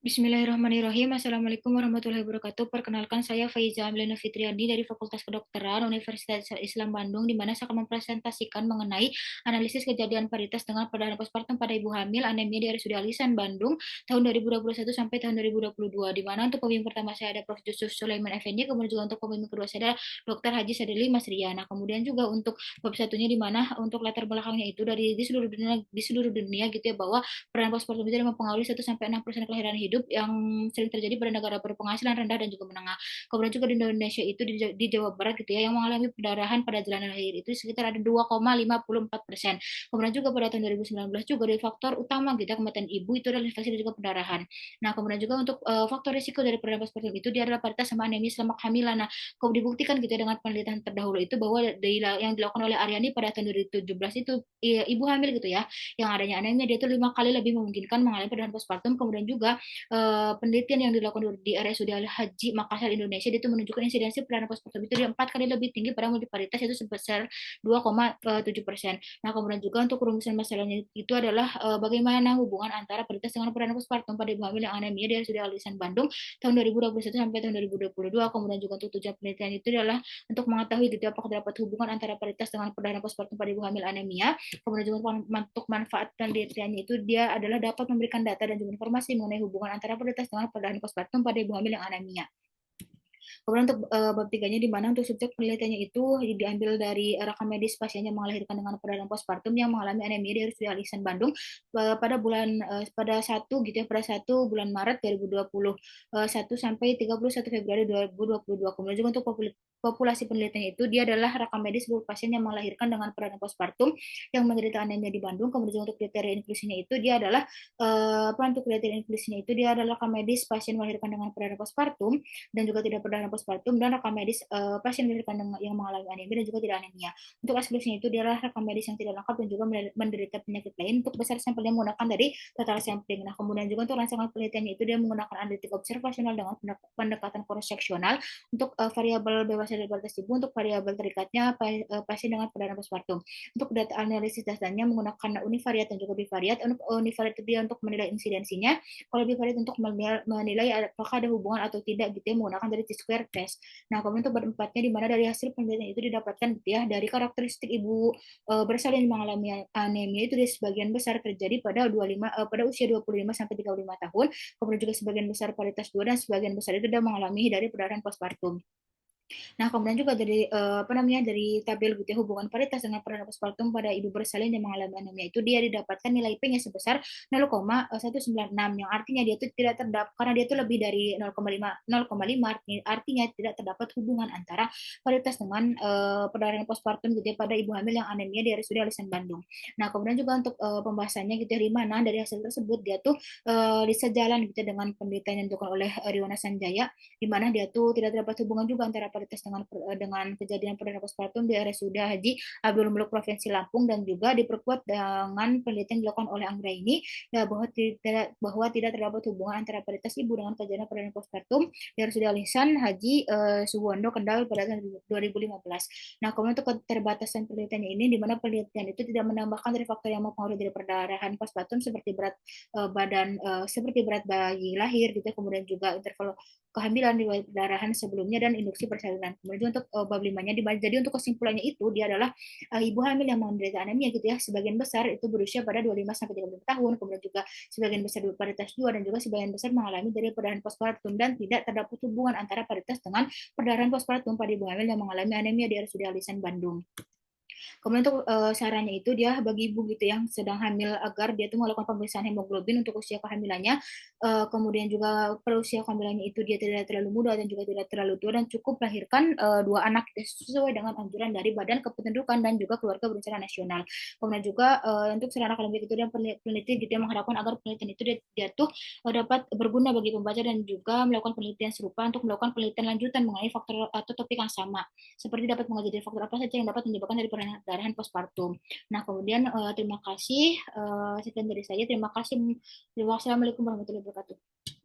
Bismillahirrahmanirrahim. Assalamualaikum warahmatullahi wabarakatuh. Perkenalkan saya Faiza Amlina Fitriani dari Fakultas Kedokteran Universitas Islam Bandung, di mana saya akan mempresentasikan mengenai analisis kejadian paritas dengan perdana postpartum pada ibu hamil anemia di RSUD Alisan Bandung tahun 2021 sampai tahun 2022. Di mana untuk pembimbing pertama saya ada Prof. Yusuf Sulaiman Effendi, kemudian juga untuk pembimbing kedua saya ada Dr. Haji Sadili Mas Riana. Kemudian juga untuk bab satunya di mana untuk latar belakangnya itu dari di seluruh dunia gitu ya, bahwa perdana postpartum itu mempengaruhi 1 sampai 6% kelahiran hidup yang sering terjadi pada negara berpenghasilan rendah dan juga menengah. Kemudian juga di Indonesia itu di Jawa Barat gitu ya, yang mengalami perdarahan pada jalan lahir itu sekitar ada 2,54%. Kemudian juga pada tahun 2019 juga dari faktor utama gitu ya, kematian ibu itu adalah infeksi dan juga perdarahan. Nah, kemudian juga untuk faktor risiko dari perdana postpartum itu dia adalah paritas sama anemia selama kehamilan. Nah, kalau dibuktikan gitu ya dengan penelitian terdahulu itu bahwa yang dilakukan oleh Aryani pada tahun 2017 itu ibu hamil gitu ya, yang adanya anemia dia itu 5 kali lebih memungkinkan mengalami perdana postpartum. Kemudian juga penelitian yang dilakukan di RSUD Al Haji Makassar Indonesia itu menunjukkan insidensi perdana postpartum itu 4 kali lebih tinggi pada multiparitas, yaitu sebesar 2,7%. Nah, kemudian juga untuk rumusan masalahnya itu adalah bagaimana hubungan antara paritas dengan perdana postpartum pada ibu hamil yang anemia di RSUD Al Ihsan Bandung tahun 2021 sampai tahun 2022. Kemudian juga untuk tujuan penelitian itu adalah untuk mengetahui gitu apakah terdapat hubungan antara paritas dengan perdana postpartum pada ibu hamil anemia. Kemudian juga untuk manfaat penelitiannya itu dia adalah dapat memberikan data dan juga informasi mengenai hubungan antara prioritas dengan perdana postpartum pada ibu hamil yang anemia. Kemudian untuk bab tiganya di mana untuk subjek penelitiannya itu diambil dari rekam medis pasien yang melahirkan dengan perdana postpartum yang mengalami anemia di RSUD Al Ihsan Bandung pada 1 gitu ya, pada 1 bulan Maret 2021 sampai 31 Februari 2022. Kemudian juga untuk populasi penelitian itu dia adalah rekam medis seluruh pasien yang melahirkan dengan perdana postpartum yang menderita anemia di Bandung. Kemudian untuk kriteria inklusinya itu dia adalah untuk kriteria inklusinya itu dia adalah rekam medis pasien melahirkan dengan perdana postpartum dan juga tidak perdana postpartum, dan rekam medis pasien yang mengalami anemia dan juga tidak anemia. Untuk eksklusinya itu adalah rekam medis yang tidak lengkap dan juga menderita penyakit lain. Untuk besar sampelnya menggunakan dari total sampling. Nah, kemudian juga untuk rancangan penelitiannya itu dia menggunakan analitik observasional dengan pendekatan cross seksional untuk variabel bebas dari batas ibu, untuk variabel terikatnya pasien dengan perdana postpartum. Untuk data analisis datanya menggunakan univariat dan juga bivariat. Untuk univariat itu dia untuk menilai insidensinya, kalau bivariat untuk menilai apakah ada hubungan atau tidak gitu ya, menggunakan dari T-square test. Nah, kemudian untuk berempatnya di mana dari hasil penelitian itu didapatkan gitu ya, dari karakteristik ibu bersalin mengalami anemia itu di sebagian besar terjadi pada usia 25 sampai 35 tahun, kemudian juga sebagian besar paritas 2 dan sebagian besar itu sudah mengalami dari perdarahan postpartum. Nah, kemudian juga dari tabel gitu ya, hubungan paritas dengan perdana postpartum pada ibu bersalin yang mengalami anemia itu dia didapatkan nilai P-nya sebesar 0,196, yang artinya dia itu tidak terdapat, karena dia itu lebih dari 0,5 artinya tidak terdapat hubungan antara paritas dengan perdana postpartum gitu ya pada ibu hamil yang anemia di RSUD Alisan Bandung. Nah, kemudian juga untuk pembahasannya gitu ya, di mana dari hasil tersebut dia tuh disejalan gitu ya dengan penelitian yang dilakukan oleh Riwana Sanjaya, di mana dia tuh tidak terdapat hubungan juga antara paritas dengan kejadian perdana postpartum di RSUD Haji Abdul Muluk Provinsi Lampung, dan juga diperkuat dengan penelitian dilakukan oleh Anggraini ya, bahwa tidak terdapat hubungan antara paritas ibu dengan kejadian perdana postpartum di RSUD Al Ihsan Haji Suwondo Kendal pada tahun 2015. Nah, kemudian untuk keterbatasan penelitiannya ini, di mana penelitian itu tidak menambahkan dari faktor yang mempengaruhi dari perdarahan postpartum seperti berat bayi lahir gitu, kemudian juga interval kehamilan, riwayat perdarahan sebelumnya, dan induksi persalinan. Kemudian untuk bab limanya, jadi untuk kesimpulannya itu dia adalah ibu hamil yang menderita anemia gitu ya, sebagian besar itu berusia pada 25 sampai 35 tahun, kemudian juga sebagian besar paritas 2 dan juga sebagian besar mengalami dari perdarahan postpartum, dan tidak terdapat hubungan antara paritas dengan perdarahan postpartum pada ibu hamil yang mengalami anemia di RSUD Al Ihsan Bandung. Kemudian untuk sarannya itu dia bagi ibu gitu yang sedang hamil agar dia tuh melakukan pemeriksaan hemoglobin untuk usia kehamilannya. Kemudian juga pada usia kehamilannya itu dia tidak terlalu muda dan juga tidak terlalu tua, dan cukup melahirkan 2 anak sesuai dengan anjuran dari Badan Kependudukan dan juga Keluarga Berencana Nasional. Kemudian juga untuk saran akademik itu dia peneliti gitu yang mengharapkan agar penelitian itu dia tuh dapat berguna bagi pembaca dan juga melakukan penelitian serupa untuk melakukan penelitian lanjutan mengenai faktor atau topik yang sama, seperti dapat mengajari faktor apa saja yang dapat menyebabkan dari perdarahan postpartum. Nah, kemudian terima kasih. Sekian dari saya. Terima kasih. Wassalamualaikum warahmatullahi wabarakatuh.